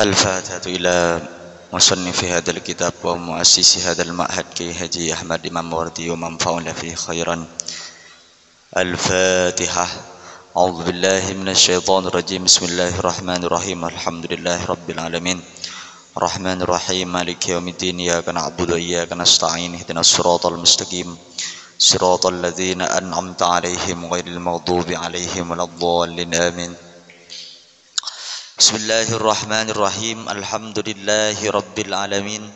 الفاتحة إلى مصنف هذا الكتاب ومؤسس هذا المعهد كي حجي أحمد إمام وردي ومن فعل فيه خيرا. الفاتحة. أعوذ بالله من الشيطان الرجيم. بسم الله الرحمن الرحيم. الحمد لله رب العالمين الرحمن الرحيم مالك يوم الدين. إياك نعبد وإياك نستعين. اهدنا الصراط المستقيم صراط الذين أنعمت عليهم غير المغضوب عليهم ولا الضالين. آمين. بسم الله الرحمن الرحيم. الحمد لله رب العالمين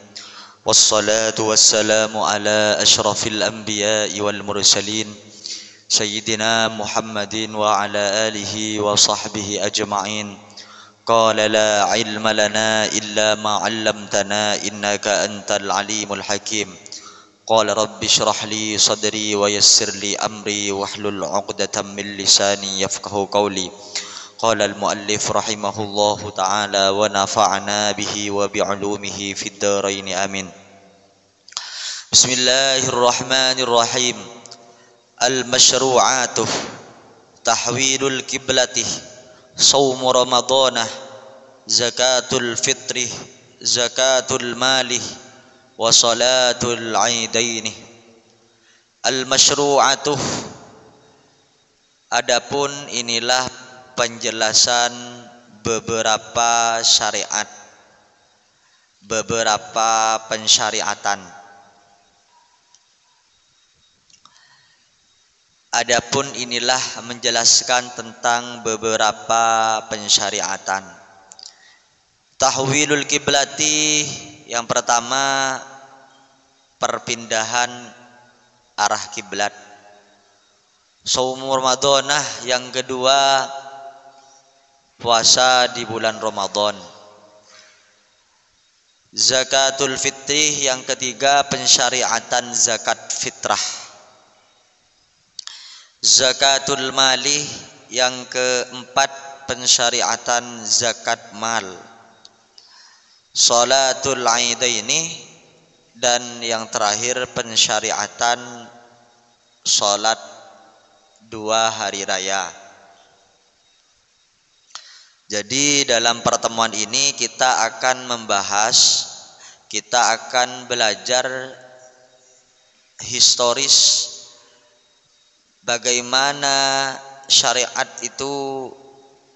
والصلاة والسلام على أشرف الأنبياء والمرسلين سيدنا محمد وعلى آله وصحبه أجمعين. قال لا علم لنا إلا ما علمتنا إنك أنت العليم الحكيم. قال رب اشرح لي صدري ويسر لي أمري واحلل عقدة من لساني يفقه قولي. قال المؤلف رحمه الله تعالى ونفعنا به وبعلومه في الدارين آمين. بسم الله الرحمن الرحيم. المشروعات تحويل القبلة صوم رمضان زكاة الفطر زكاة المال وصلاة العيدين. Al-masyru'atuh, adapun inilah penjelasan beberapa syariat, beberapa pensyariatan. Adapun inilah menjelaskan tentang beberapa pensyariatan. Tahwilul kiblati, yang pertama perpindahan arah kiblat. Shaum Ramadanah, yang kedua puasa di bulan Ramadan. Zakatul fitri, yang ketiga pensyariatan zakat fitrah. Zakatul mali, yang keempat pensyariatan zakat mal. Salatul aidaini, dan yang terakhir pensyariatan salat dua hari raya. Jadi dalam pertemuan ini kita akan membahas, kita akan belajar historis bagaimana syariat itu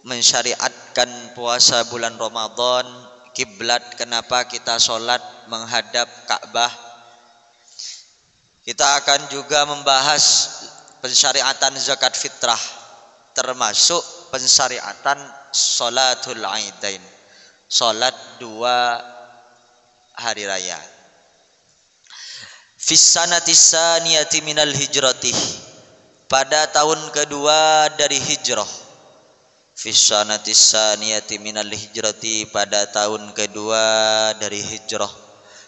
mensyariatkan puasa bulan Ramadan, kiblat, kenapa kita sholat menghadap Ka'bah. Kita akan juga membahas pensyariatan zakat fitrah, termasuk pensyariatan sholatul aidain, sholat dua hari raya. Fis sanati tsaniyati minal hijratih, pada tahun kedua dari hijrah. Fis sanati tsaniyati minal hijrati, pada tahun kedua dari hijrah.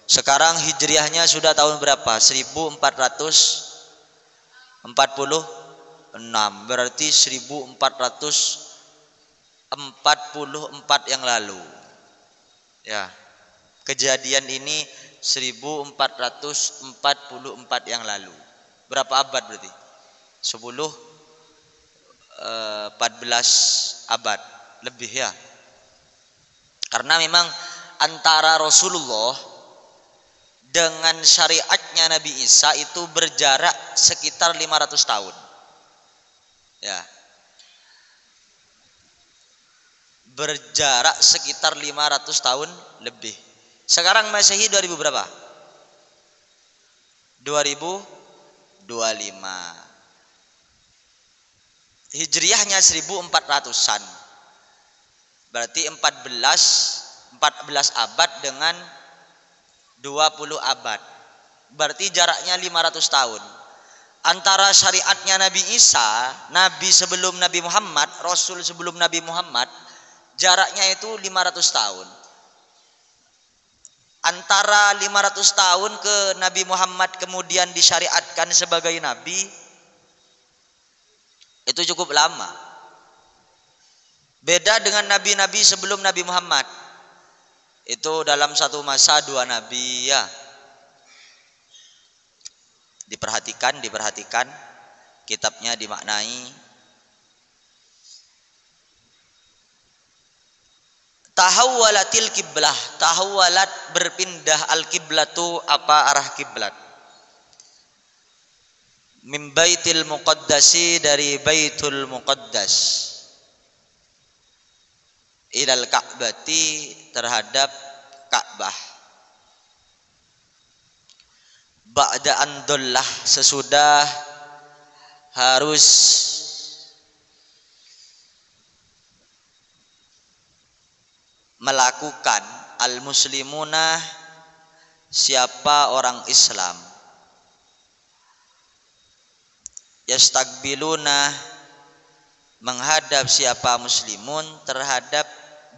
Sekarang hijriahnya sudah tahun berapa? 1446, berarti 1444 yang lalu. Ya, kejadian ini 1444 yang lalu. Berapa abad berarti? 14 abad lebih ya. Karena memang antara Rasulullah dengan syariatnya Nabi Isa itu berjarak sekitar 500 tahun. Ya. Berjarak sekitar 500 tahun lebih. Sekarang Masehi 2000 berapa? 2025. Hijriahnya 1400-an. Berarti 14 abad dengan 20 abad. Berarti jaraknya 500 tahun. Antara syariatnya Nabi Isa, nabi sebelum Nabi Muhammad, rasul sebelum Nabi Muhammad, jaraknya itu 500 tahun. Antara 500 tahun ke Nabi Muhammad kemudian disyariatkan sebagai nabi, itu cukup lama. Beda dengan nabi-nabi sebelum Nabi Muhammad. Itu dalam satu masa dua nabi ya. Diperhatikan, kitabnya dimaknai. tahawwalatil kiblah, tahawwalat berpindah, al kiblatu apa arah kiblat, min baitil muqaddasi dari baitul muqaddas, ilal ka'bati terhadap Ka'bah, ba'da andollah sesudah harus melakukan al-muslimuna siapa orang Islam, yastaqbiluna menghadap siapa muslimun terhadap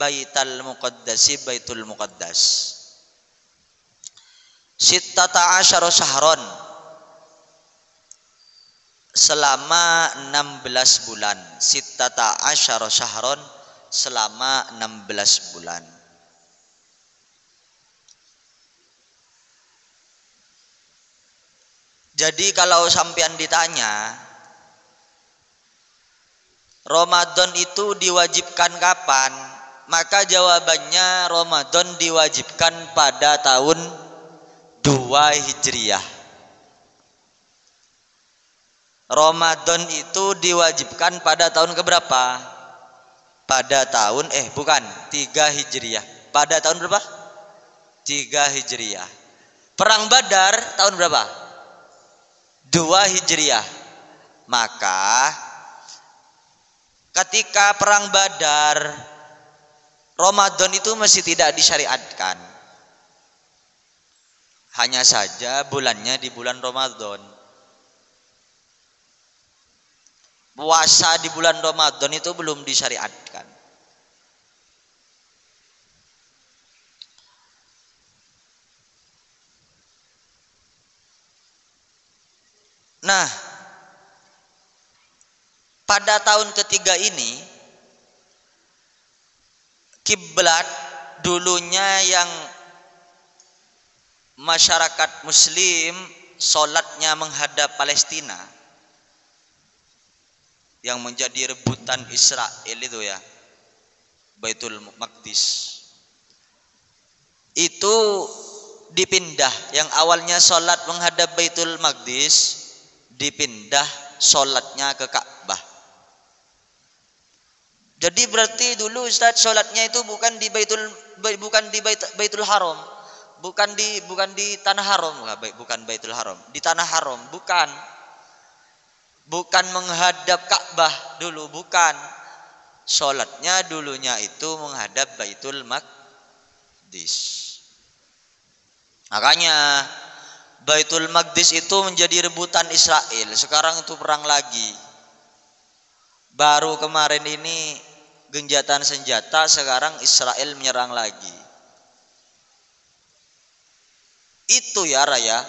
baitul muqaddasi, baitul muqaddas, sittata asyara syahron selama 16 bulan, sittata asyara syahron selama 16 bulan. Jadi kalau sampean ditanya Ramadan itu diwajibkan kapan, maka jawabannya Ramadan diwajibkan pada tahun 2 Hijriah. Ramadan itu diwajibkan pada tahun keberapa? Pada tahun 3 Hijriah. Pada tahun berapa? 3 Hijriah. Perang Badar tahun berapa? 2 Hijriah. Maka ketika perang Badar, Ramadan itu masih tidak disyariatkan. Hanya saja bulannya di bulan Ramadan. Puasa di bulan Ramadan itu belum disyariatkan. Nah, pada tahun ketiga ini kiblat dulunya yang masyarakat muslim sholatnya menghadap Palestina, yang menjadi rebutan Israel itu ya, Baitul Maqdis, itu dipindah. Yang awalnya sholat menghadap Baitul Maqdis dipindah sholatnya ke Ka'bah. Jadi berarti dulu Ustaz sholatnya itu bukan di Baitul Haram, bukan di tanah haram, bukan Baitul Haram, di tanah haram, bukan menghadap Ka'bah dulu, bukan. Sholatnya dulunya itu menghadap Baitul Maqdis. Makanya Baitul Maqdis itu menjadi rebutan Israel. Sekarang itu perang lagi. Baru kemarin ini genjatan senjata, sekarang Israel menyerang lagi. Itu ya Raya.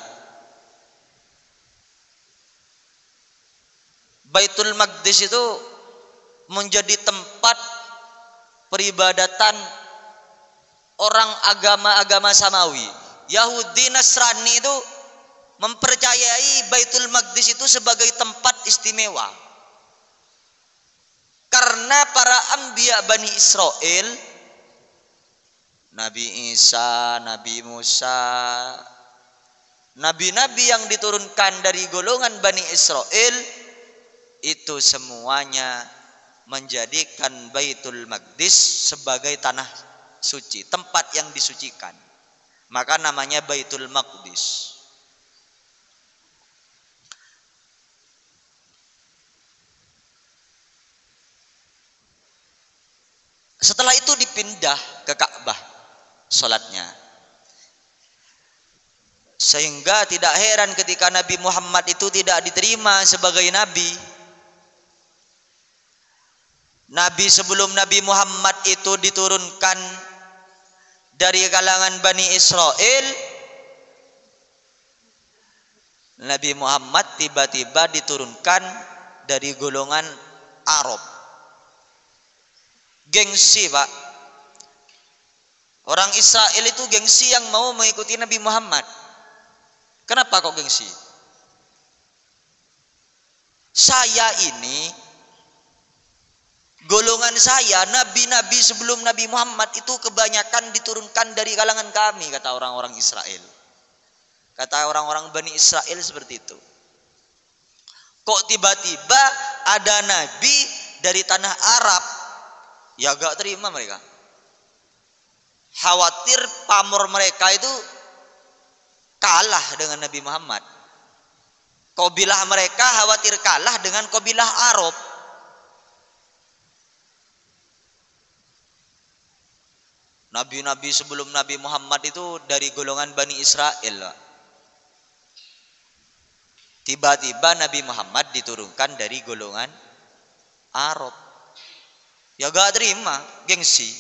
Baitul Maqdis itu menjadi tempat peribadatan orang agama-agama samawi. Yahudi Nasrani itu mempercayai Baitul Maqdis itu sebagai tempat istimewa. Karena para anbiya Bani Israel, Nabi Isa, Nabi Musa, nabi-nabi yang diturunkan dari golongan Bani Israel, itu semuanya menjadikan Baitul Maqdis sebagai tanah suci, tempat yang disucikan. Maka namanya Baitul Maqdis. Setelah itu dipindah ke Ka'bah sholatnya. Sehingga tidak heran ketika Nabi Muhammad itu tidak diterima sebagai nabi. Nabi sebelum Nabi Muhammad itu diturunkan dari kalangan Bani Israel, Nabi Muhammad tiba-tiba diturunkan dari golongan Arab. Gengsi, Pak. Orang Israel itu gengsi yang mau mengikuti Nabi Muhammad. Kenapa kok gengsi? Saya ini Golongan saya, nabi-nabi sebelum Nabi Muhammad itu kebanyakan diturunkan dari kalangan kami, kata orang-orang Israel. Kata orang-orang Bani Israel seperti itu. Kok tiba-tiba ada nabi dari tanah Arab? Ya gak terima mereka. Khawatir pamor mereka itu kalah dengan Nabi Muhammad. Kabilah mereka khawatir kalah dengan kabilah Arab. Nabi-nabi sebelum Nabi Muhammad itu dari golongan Bani Israel. Tiba-tiba Nabi Muhammad diturunkan dari golongan Arab. Ya gak terima, gengsi.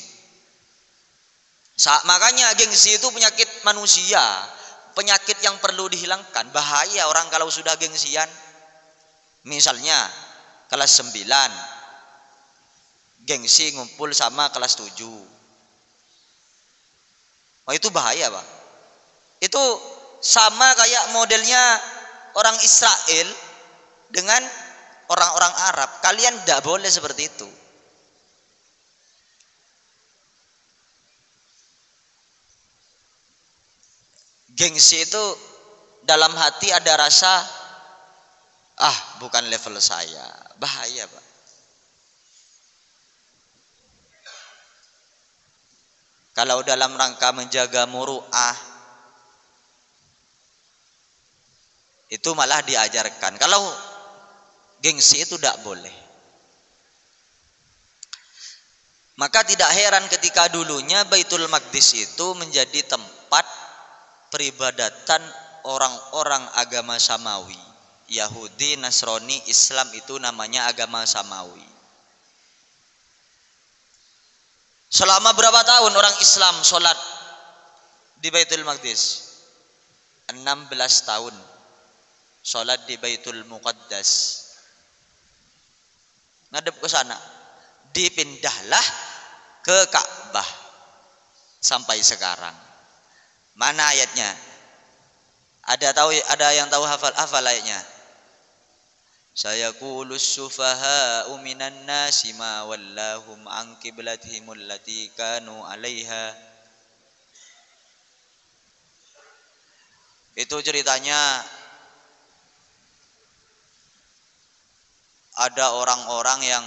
Makanya gengsi itu penyakit manusia, penyakit yang perlu dihilangkan. Bahaya orang kalau sudah gengsian. Misalnya kelas 9 gengsi ngumpul sama kelas 7. Oh, itu bahaya, Pak. Itu sama kayak modelnya orang Israel dengan orang-orang Arab. Kalian tidak boleh seperti itu. Gengsi itu dalam hati ada rasa, bukan level saya. Bahaya, Pak. Kalau dalam rangka menjaga muru'ah, itu malah diajarkan. Kalau gengsi itu tidak boleh. Maka tidak heran ketika dulunya Baitul Maqdis itu menjadi tempat peribadatan orang-orang agama Samawi. Yahudi, Nasrani, Islam itu namanya agama Samawi. Selama berapa tahun orang Islam sholat di Baitul Maqdis? 16 tahun sholat di Baitul Muqaddas. Ngadep ke sana, dipindahlah ke Ka'bah sampai sekarang. Mana ayatnya? Ada yang tahu hafal ayatnya? Sayaqulus sufaha'u minan nasi ma wallahum an qiblatihim allati kanu 'alaiha. Itu ceritanya ada orang-orang yang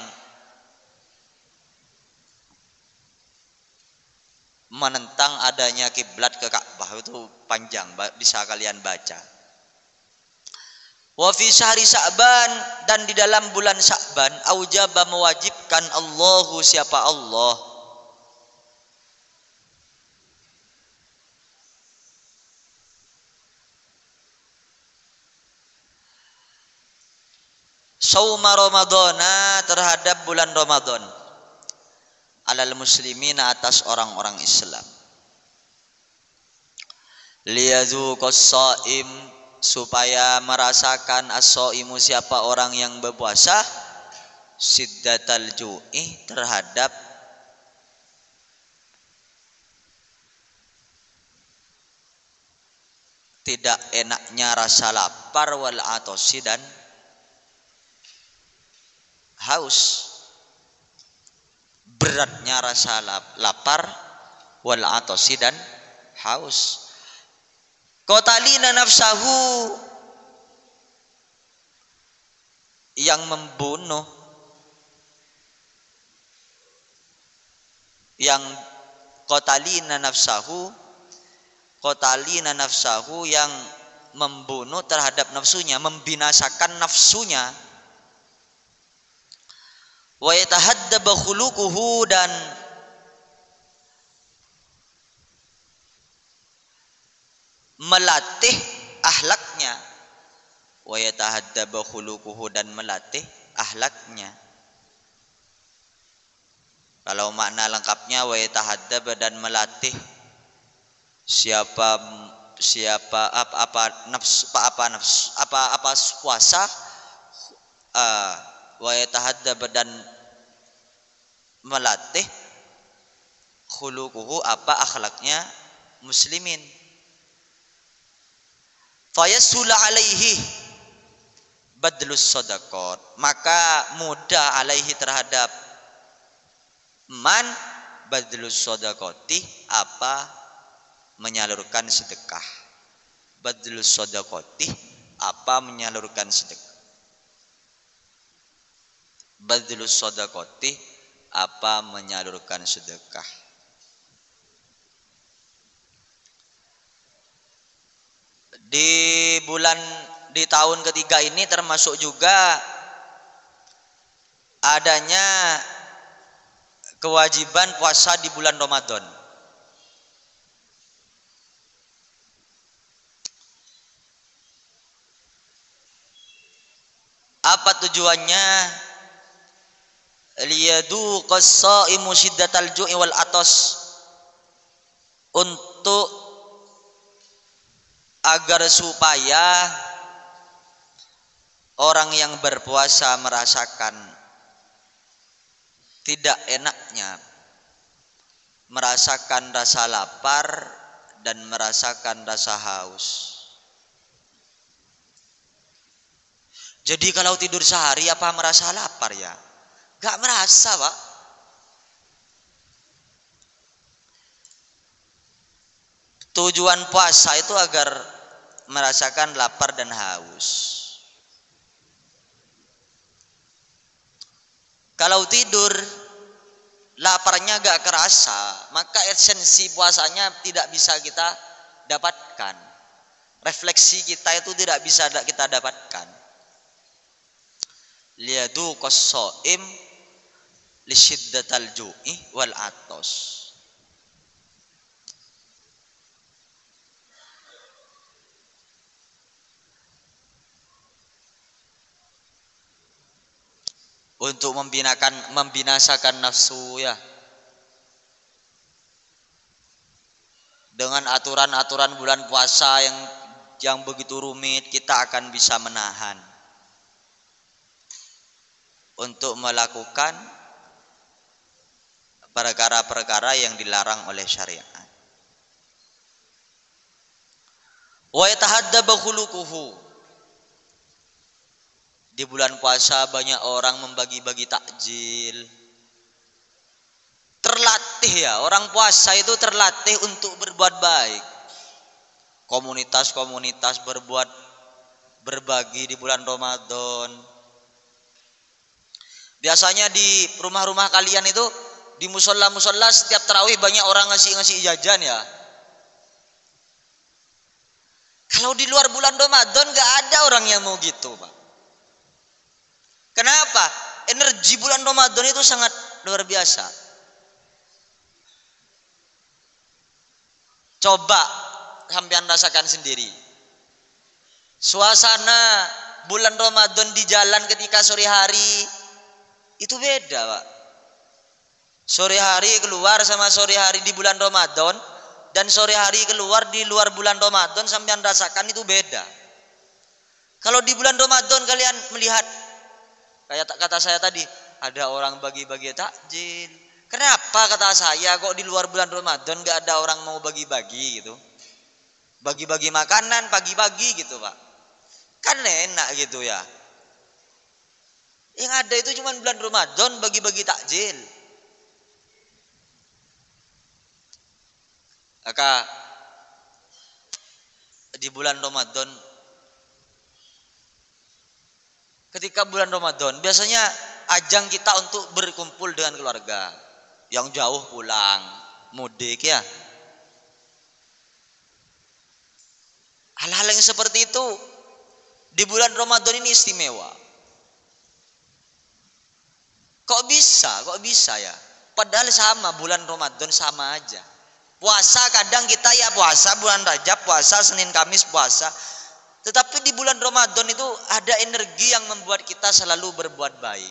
menentang adanya kiblat ke Ka'bah. Itu panjang, bisa kalian baca. Wa fi syahri Sya'ban, dan di dalam bulan Sya'ban, aujaba mewajibkan Allahu, siapa Allah, sauma Ramadhana, terhadap bulan Ramadan, alal muslimin, atas orang-orang Islam, liyazuqas shaim, supaya merasakan as-shaimu, siapa orang yang berpuasa, siddatal ju'i, terhadap tidak enaknya rasa lapar, wal atosi, dan haus. Beratnya rasa lapar, wal atosi, dan haus. Qatalina nafsahu, yang membunuh, yang qatalina nafsahu, yang membunuh terhadap nafsunya, membinasakan nafsunya. Wa yatahaddaba khuluquhu, dan melatih akhlaknya. Wa yatahaddaba khuluquhu, dan melatih akhlaknya. Kalau makna lengkapnya, wa yatahaddaba, dan melatih apa puasa, wa yatahaddaba, dan melatih khuluquhu, apa akhlaknya muslimin. Fayasula alaihi badlus sadaqat, maka mudah alaihi, terhadap Man badlus sodakoti, apa menyalurkan sedekah. Badlus sodakoti, apa menyalurkan sedekah. Badlus sodakoti, apa menyalurkan sedekah. Di tahun ketiga ini termasuk juga adanya kewajiban puasa di bulan Ramadan. Apa tujuannya? Liyaduqas shaimu syiddatal ju'i wal atas, untuk agar supaya orang yang berpuasa merasakan tidak enaknya, merasakan rasa lapar dan merasakan rasa haus. Jadi kalau tidur sehari apa merasa lapar ya? Gak merasa, Pak. Tujuan puasa itu agar merasakan lapar dan haus. Kalau tidur laparnya gak kerasa, maka esensi puasanya tidak bisa kita dapatkan. Refleksi kita itu tidak bisa kita dapatkan. Liyaduqas shaim lisyiddatal ju'i wal atas. Untuk membinasakan nafsu ya. Dengan aturan-aturan bulan puasa yang begitu rumit, kita akan bisa menahan untuk melakukan perkara-perkara yang dilarang oleh syariat. Wa yatahaddaba khuluquhu. Di bulan puasa banyak orang membagi-bagi takjil. Terlatih ya, orang puasa itu terlatih untuk berbuat baik. Komunitas-komunitas berbagi di bulan Ramadan. Biasanya di rumah-rumah kalian itu, di musola-musola setiap tarawih banyak orang ngasih jajan ya. Kalau di luar bulan Ramadan gak ada orang yang mau gitu, Pak. Kenapa? Energi bulan Ramadan itu sangat luar biasa. Coba sampean rasakan sendiri. Suasana bulan Ramadan di jalan ketika sore hari itu beda, Pak. Sore hari keluar sama sore hari di bulan Ramadan, dan sore hari keluar di luar bulan Ramadan, sampean rasakan itu beda. Kalau di bulan Ramadan kalian melihat, kayak kata saya tadi, ada orang bagi-bagi takjil. Kenapa kata saya kok di luar bulan Ramadan gak ada orang mau bagi-bagi gitu? Bagi-bagi makanan pagi-pagi gitu, Pak. Kan enak gitu ya. Yang ada itu cuma bulan Ramadan bagi-bagi takjil. Maka di bulan Ramadan, ketika bulan Ramadan biasanya ajang kita untuk berkumpul dengan keluarga yang jauh pulang mudik ya. Hal-hal yang seperti itu di bulan Ramadan ini istimewa. Kok bisa ya? Padahal sama, bulan Ramadan sama aja. Puasa kadang kita ya puasa bulan Rajab, puasa Senin Kamis puasa. Tetapi di bulan Ramadan itu ada energi yang membuat kita selalu berbuat baik.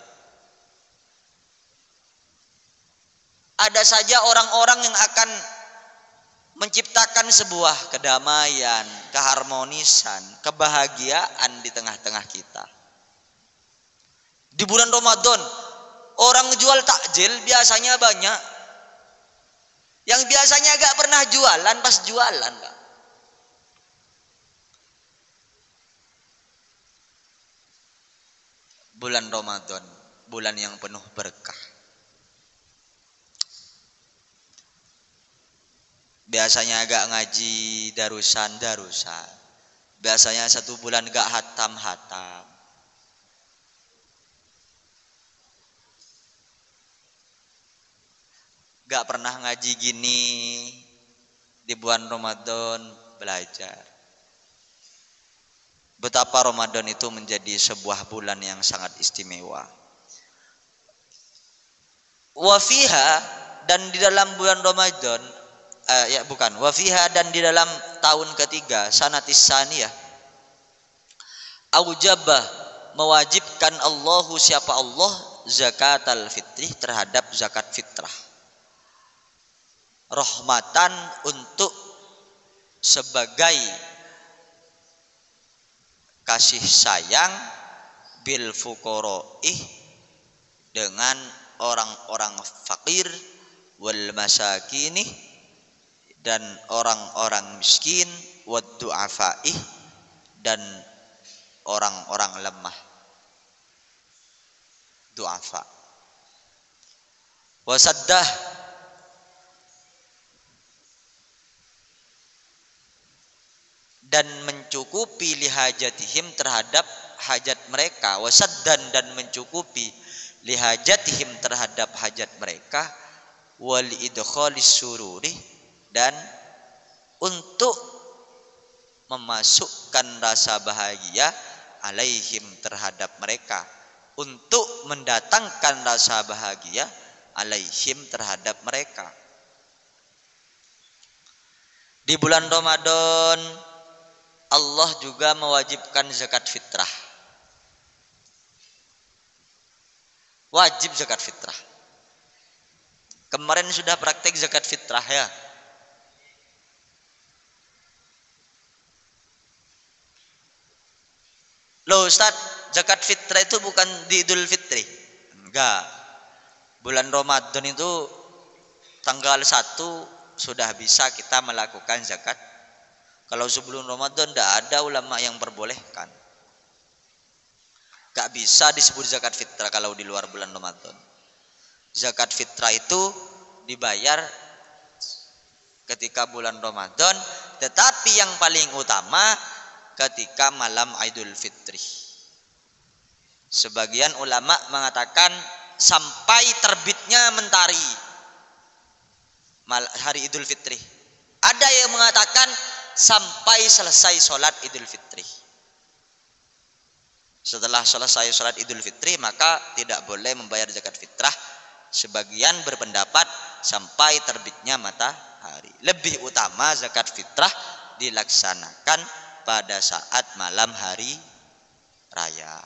Ada saja orang-orang yang akan menciptakan sebuah kedamaian, keharmonisan, kebahagiaan di tengah-tengah kita. Di bulan Ramadan, orang jual takjil biasanya banyak. Yang biasanya gak pernah jualan, pas jualan, Kak. Bulan Ramadan, bulan yang penuh berkah. Biasanya agak ngaji darusan. Biasanya 1 bulan gak hatam. Gak pernah ngaji gini di bulan Ramadan belajar. Betapa Ramadan itu menjadi sebuah bulan yang sangat istimewa. Wa fiha, dan di dalam bulan Ramadan wa fiha, dan di dalam tahun ketiga sanatis saniyah, aujabah, mewajibkan Allahu, siapa Allah, zakatal fitri, terhadap zakat fitrah, rahmatan, untuk sebagai kasih sayang, bil fuqara'i, dengan orang-orang fakir, wal masakini, dan orang-orang miskin, wad du'afa'i, dan orang-orang lemah, du'afa. Wasaddah, dan mencukupi lihajatihim, terhadap hajat mereka, wasaddan, dan mencukupi lihajatihim, terhadap hajat mereka, wal idkhalis sururi, dan untuk memasukkan rasa bahagia, alaihim, terhadap mereka, untuk mendatangkan rasa bahagia, alaihim, terhadap mereka. Di bulan Ramadan Allah juga mewajibkan zakat fitrah. Wajib zakat fitrah. Kemarin sudah praktek zakat fitrah ya. Loh Ustaz, zakat fitrah itu bukan di Idul Fitri? Enggak. Bulan Ramadan itu tanggal 1 sudah bisa kita melakukan zakat. Kalau sebelum Ramadan tidak ada ulama yang perbolehkan. Gak bisa disebut zakat fitrah kalau di luar bulan Ramadan. Zakat fitrah itu dibayar ketika bulan Ramadan, tetapi yang paling utama ketika malam Idul Fitri. Sebagian ulama mengatakan sampai terbitnya mentari hari Idul Fitri. Ada yang mengatakan sampai selesai sholat Idul Fitri. Setelah selesai sholat Idul Fitri maka tidak boleh membayar zakat fitrah. Sebagian berpendapat sampai terbitnya matahari. Lebih utama zakat fitrah dilaksanakan pada saat malam hari raya.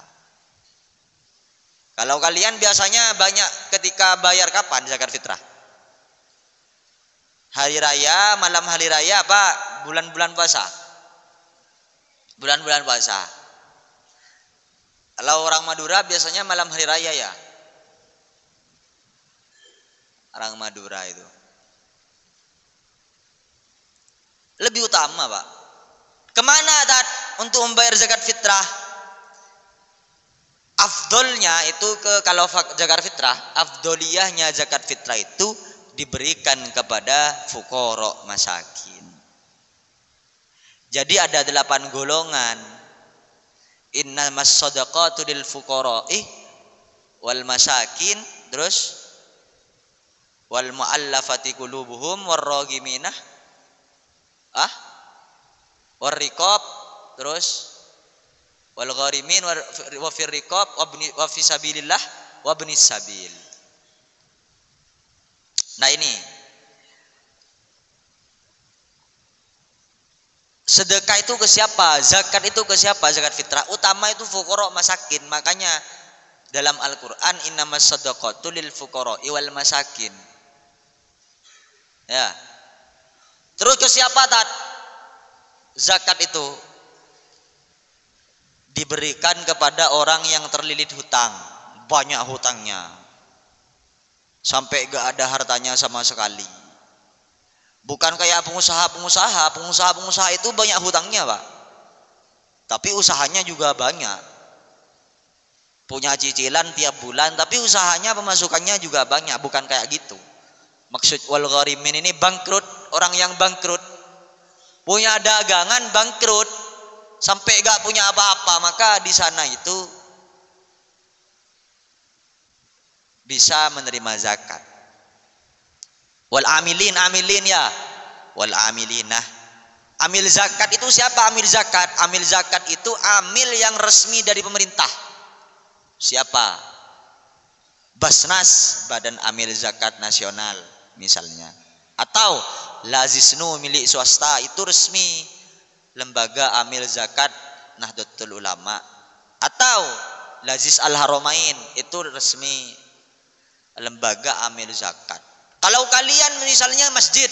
Kalau kalian biasanya banyak ketika bayar kapan zakat fitrah? Hari raya, malam hari raya, apa bulan-bulan puasa? Bulan-bulan puasa. Kalau orang Madura biasanya malam hari raya ya. Orang Madura itu lebih utama Pak. Kemana Tat untuk membayar zakat fitrah? Afdolnya itu kalau zakat fitrah, afdoliyahnya zakat fitrah itu diberikan kepada fuqara masakin. Jadi ada 8 golongan. Innamas shadaqatu lil fuqara'i wal masakin, terus wal mu'allafati qulubuhum warragiminah warriqab, terus wal gharimin wa fir riqab wa fi sabilillah wa ibnis sabil. Nah ini sedekah itu ke siapa? Zakat itu ke siapa? Zakat fitrah utama itu fuqara masakin. Makanya dalam Al-Qur'an innamas shadaqatu lil fuqara wal masakin. Ya. Terus ke siapa Tat? Zakat itu diberikan kepada orang yang terlilit hutang, banyak hutangnya, sampai gak ada hartanya sama sekali. Bukan kayak pengusaha itu banyak hutangnya Pak, tapi usahanya juga banyak, punya cicilan tiap bulan, tapi usahanya pemasukannya juga banyak. Bukan kayak gitu. Maksud wal gharimin ini bangkrut orang yang bangkrut, punya dagangan bangkrut, sampai gak punya apa-apa, maka di sana itu bisa menerima zakat. Wal amilin, amilin ya, wal amilinah. Amil zakat itu siapa amil zakat? Amil zakat itu amil yang resmi dari pemerintah. Siapa? Basnas, Badan Amil Zakat Nasional misalnya. Atau Lazisnu milik swasta, itu resmi, lembaga amil zakat Nahdlatul Ulama. Atau Lazis Al-Haramain, itu resmi, lembaga amil zakat. Kalau kalian misalnya masjid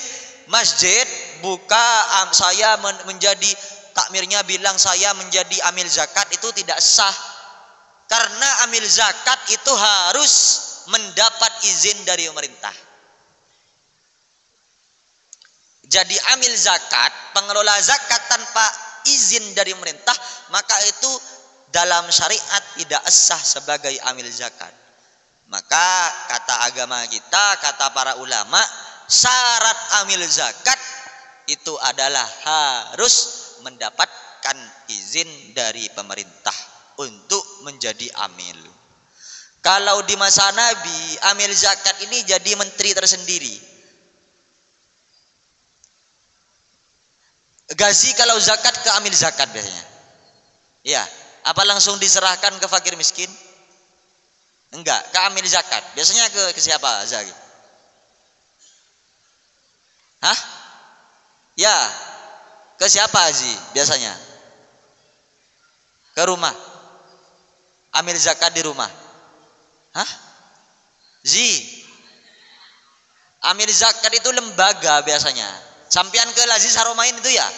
buka, saya menjadi takmirnya bilang saya menjadi amil zakat, itu tidak sah. Karena amil zakat itu harus mendapat izin dari pemerintah. Jadi amil zakat, pengelola zakat tanpa izin dari pemerintah, maka itu dalam syariat tidak sah sebagai amil zakat. Maka kata agama kita, kata para ulama, syarat amil zakat itu adalah harus mendapatkan izin dari pemerintah untuk menjadi amil. Kalau di masa Nabi, amil zakat ini jadi menteri tersendiri. Gazi kalau zakat ke amil zakat biasanya. Ya, apa langsung diserahkan ke fakir miskin? Enggak, ke amil zakat. Biasanya ke siapa Zaki? Hah? Ya, ke siapa Haji biasanya? Ke rumah. Amil zakat di rumah. Hah? Amil zakat itu lembaga biasanya. Sampian ke Lazis Haramain itu ya.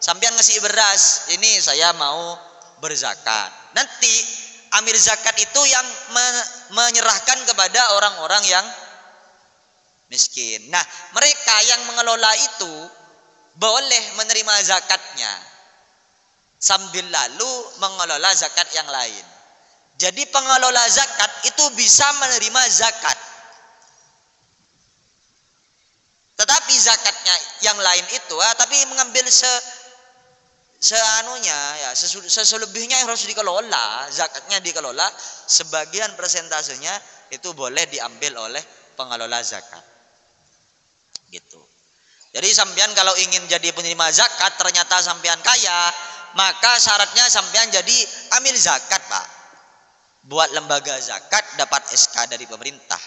Sampian ngasih beras, ini saya mau berzakat. Nanti amil zakat itu yang menyerahkan kepada orang-orang yang miskin. Nah, mereka yang mengelola itu boleh menerima zakatnya sambil lalu mengelola zakat yang lain. Jadi pengelola zakat itu bisa menerima zakat. Tetapi zakatnya yang lain itu, tapi mengambil seselebihnya yang harus dikelola, zakatnya dikelola, sebagian persentasenya itu boleh diambil oleh pengelola zakat. Gitu. Jadi sampean kalau ingin jadi penerima zakat ternyata sampean kaya, maka syaratnya sampean jadi amil zakat, Pak. Buat lembaga zakat dapat SK dari pemerintah.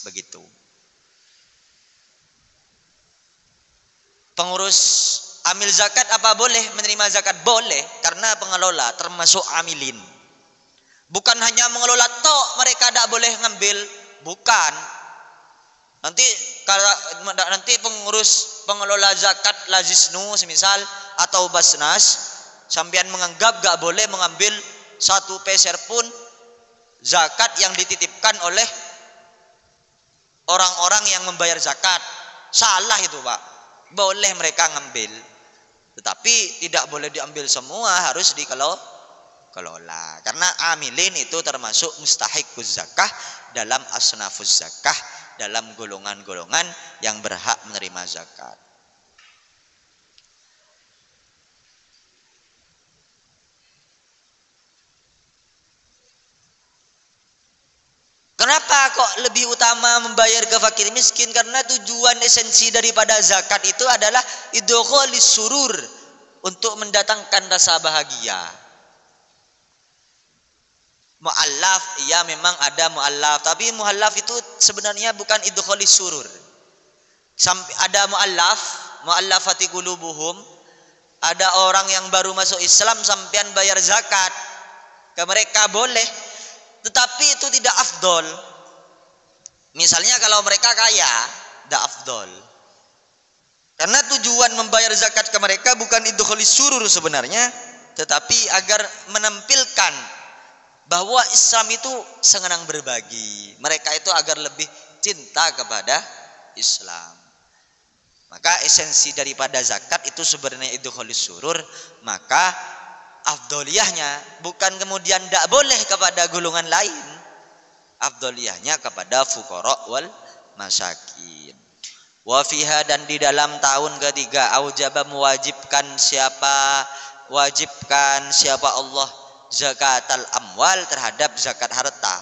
Begitu. Pengurus amil zakat apa boleh menerima zakat? Boleh, karena pengelola termasuk amilin. Bukan hanya mengelola tok mereka tidak boleh ngambil, bukan. Nanti pengelola zakat Lazisnu semisal atau Basnas, sampean menganggap gak boleh mengambil 1 peser pun zakat yang dititipkan oleh orang-orang yang membayar zakat. Salah itu, Pak. Boleh mereka ngambil, tetapi tidak boleh diambil semua, harus dikelola. Karena amilin itu termasuk mustahiquz zakah dalam asnafuz zakah, dalam golongan-golongan yang berhak menerima zakat. Kenapa kok lebih utama membayar ke fakir miskin? Karena tujuan esensi daripada zakat itu adalah idkhalis surur, untuk mendatangkan rasa bahagia. Mu'allaf, iya memang ada mu'allaf, tapi mu'allaf itu sebenarnya bukan idkhalis surur. Ada mu'allafati qulubuhum, ada orang yang baru masuk Islam sampean bayar zakat ke mereka boleh, tetapi itu tidak afdol. Misalnya kalau mereka kaya, tidak afdol. Karena tujuan membayar zakat ke mereka bukan idkhalis surur sebenarnya, tetapi agar menampilkan bahwa Islam itu senang berbagi. Mereka itu agar lebih cinta kepada Islam. Maka esensi daripada zakat itu sebenarnya idkhalis surur. Maka afdoliyahnya bukan kemudian tidak boleh kepada golongan lain, afdoliyahnya kepada fuqara wal masakin. Wa fiha, dan di dalam tahun ketiga, aujaba mewajibkan siapa Allah zakatal amwal, terhadap zakat harta.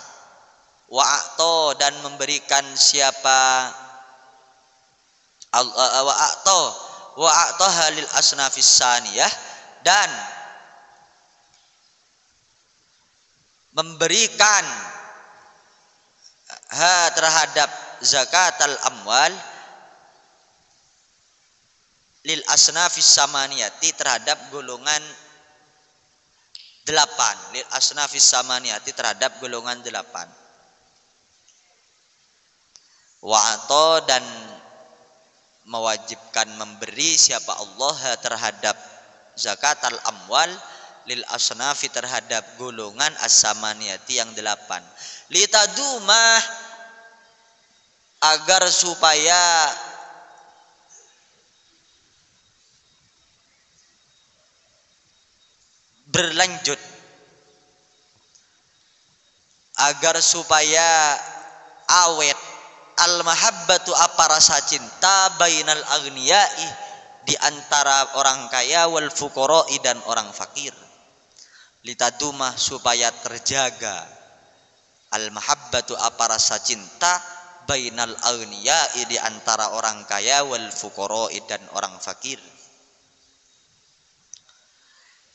Wa a'to, dan memberikan siapa wa a'to halil asnafis saniyah, dan memberikan terhadap zakatal amwal lil asnafis samaniyati, terhadap golongan 8, lil asnafis samaniyati, terhadap golongan 8. Wa'ato, dan mewajibkan memberi siapa Allah terhadap zakatal amwal lil asnafi, terhadap golongan as-samaniyati yang 8. Litadumah, agar supaya berlanjut, agar supaya awet, al-mahabbatu, apa rasa cinta, bainal aghniyai, di antara orang kaya, wal fuqara'i, dan orang fakir. Litadumah, supaya terjaga, al-mahabbatu, apa rasa cinta, bainal aghniyai, di antara orang kaya, wal fuqara'i, dan orang fakir.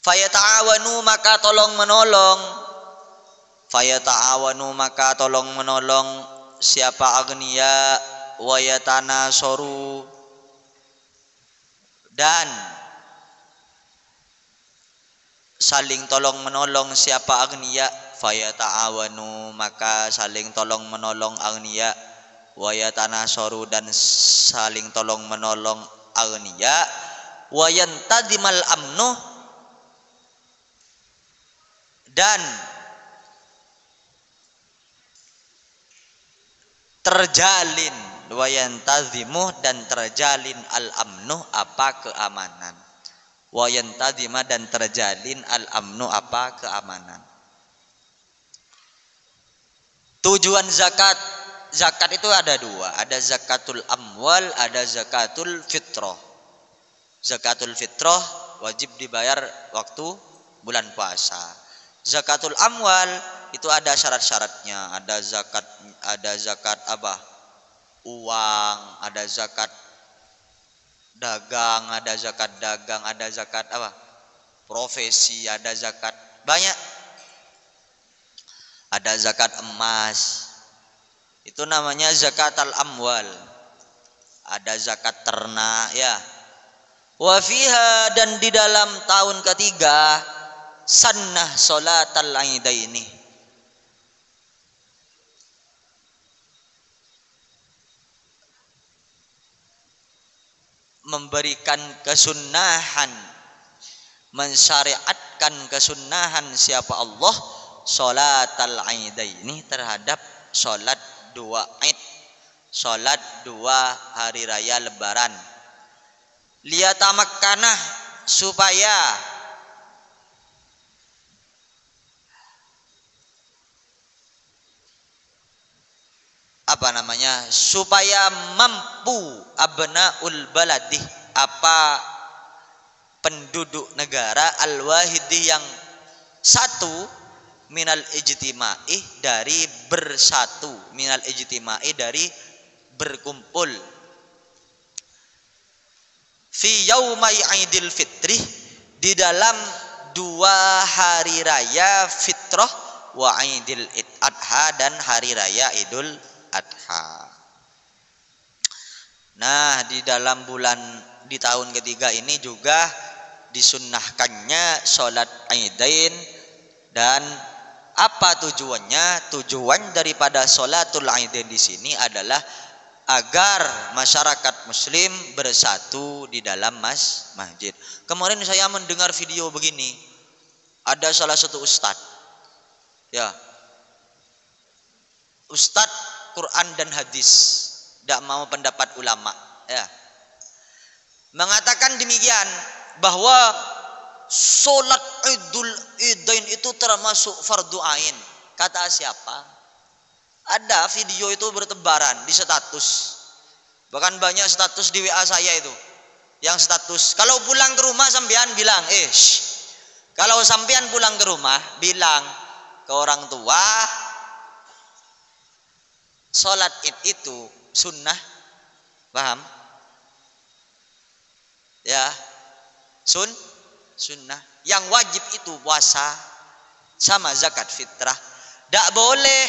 Fayata'awanu, maka tolong menolong, fayata'awanu, maka tolong menolong siapa agniya, wayatanasoru, dan saling tolong menolong siapa agniya. Fayata'awanu, maka saling tolong menolong agniya, wayatanasoru, dan saling tolong menolong agniya, wayantadimal amnu, dan terjalin, wayantazimu, dan terjalin al-amnu, apa keamanan, wayantazima, dan terjalin al-amnu, apa keamanan. Tujuan zakat itu ada dua, ada zakatul amwal, ada zakatul fitrah. Zakatul fitrah wajib dibayar waktu bulan puasa. Zakatul amwal itu ada syarat-syaratnya, ada zakat apa? Uang, ada zakat dagang, ada zakat dagang, ada zakat apa? Profesi, ada zakat banyak. Ada zakat emas. Itu namanya zakatul amwal. Ada zakat ternak, ya. Wa fiha, dan di dalam tahun ketiga, sannah sholatal aidaini, memberikan kesunnahan, mensyariatkan kesunnahan siapa Allah sholatal aidaini, terhadap sholat 2 Id, sholat 2 hari raya lebaran. Liyatamakkanah, supaya supaya mampu abnaul baladi, apa penduduk negara, al-wahidi, yang satu, minal ijtima'i, dari bersatu, minal ijtima'i, dari berkumpul, fi yaumai idil fitri, di dalam 2 hari raya fitrah, wa idil adha, dan hari raya idul adha. Nah, di dalam di tahun ketiga ini juga disunnahkannya sholat aidain. Dan apa tujuannya? Tujuan daripada sholatul aidain di sini adalah agar masyarakat muslim bersatu di dalam masjid. Kemarin saya mendengar video begini, ada salah satu ustadz, ya, ustadz Quran dan hadis, tidak mau pendapat ulama, ya, mengatakan demikian, bahwa sholat idul idain itu termasuk fardu ain. Kata siapa? Ada video itu bertebaran di status. Bahkan banyak status di WA saya itu. Yang status, kalau pulang ke rumah sampean bilang, kalau sampean pulang ke rumah bilang ke orang tua, sholat id itu sunnah, paham? Ya, sunnah. Yang wajib itu puasa sama zakat fitrah. Tidak boleh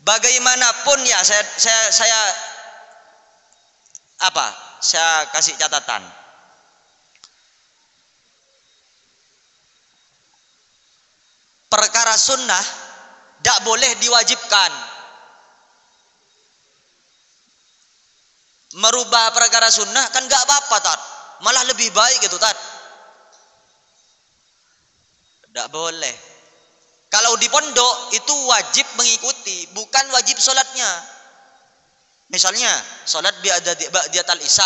bagaimanapun ya, saya kasih catatan. Perkara sunnah tidak boleh diwajibkan. Merubah perkara sunnah kan gak apa-apa, Tat. Malah lebih baik gitu, Tat. Tidak boleh. Kalau di pondok itu wajib mengikuti, bukan wajib sholatnya. Misalnya sholat ba'diyatal isya.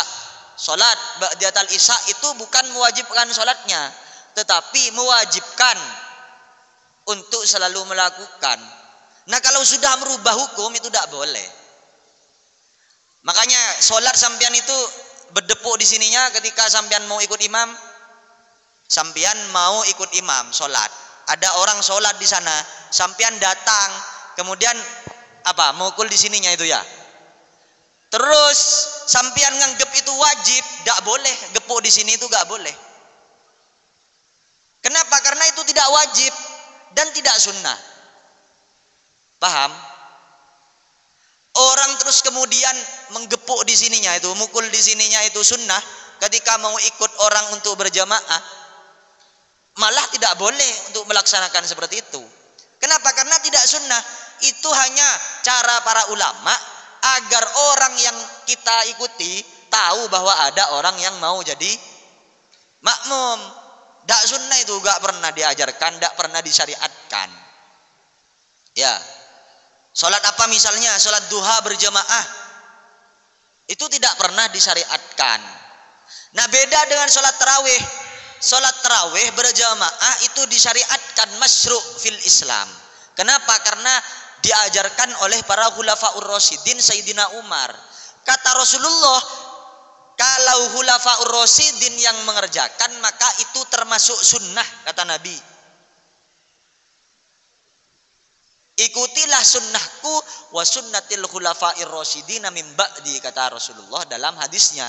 Sholat ba'diyatal isya itu bukan mewajibkan sholatnya, tetapi mewajibkan untuk selalu melakukan. Nah, kalau sudah merubah hukum itu tidak boleh. Makanya sholat sampean itu berdepuk di sininya ketika sampean mau ikut imam. Sampean mau ikut imam sholat, ada orang sholat di sana, sampean datang, kemudian mukul di sininya itu ya. Terus sampean nganggep itu wajib, tidak boleh. Gepuk di sini itu gak boleh. Kenapa? Karena itu tidak wajib dan tidak sunnah. Paham? Orang terus kemudian menggepuk di sininya itu, mukul di sininya itu sunnah. Ketika mau ikut orang untuk berjamaah, malah tidak boleh untuk melaksanakan seperti itu. Kenapa? Karena tidak sunnah. Itu hanya cara para ulama agar orang yang kita ikuti tahu bahwa ada orang yang mau jadi makmum. Tidak sunnah itu, gak pernah diajarkan, tidak pernah disyariatkan. Ya, sholat apa misalnya? Sholat duha berjamaah, itu tidak pernah disyariatkan. Nah, beda dengan sholat tarawih. Sholat tarawih berjamaah itu disyariatkan, masyru' fil Islam. Kenapa? Karena diajarkan oleh para khulafaur rasyidin, Sayyidina Umar. Kata Rasulullah, kalau khulafaur rasyidin yang mengerjakan maka itu termasuk sunnah, kata Nabi. Ikutilah sunnahku wa sunnatil khulafair rasyidin min ba'di, kata Rasulullah dalam hadisnya.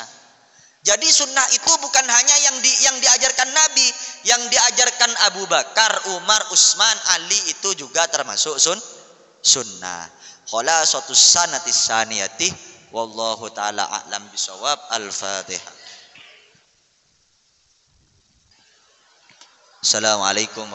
Jadi sunnah itu bukan hanya yang diajarkan Nabi, yang diajarkan Abu Bakar, Umar, Utsman, Ali itu juga termasuk sunnah. Khulasatus sanatis saniyati wallahu taala a'lam bisawab. Al-Fatihah. Assalamualaikum.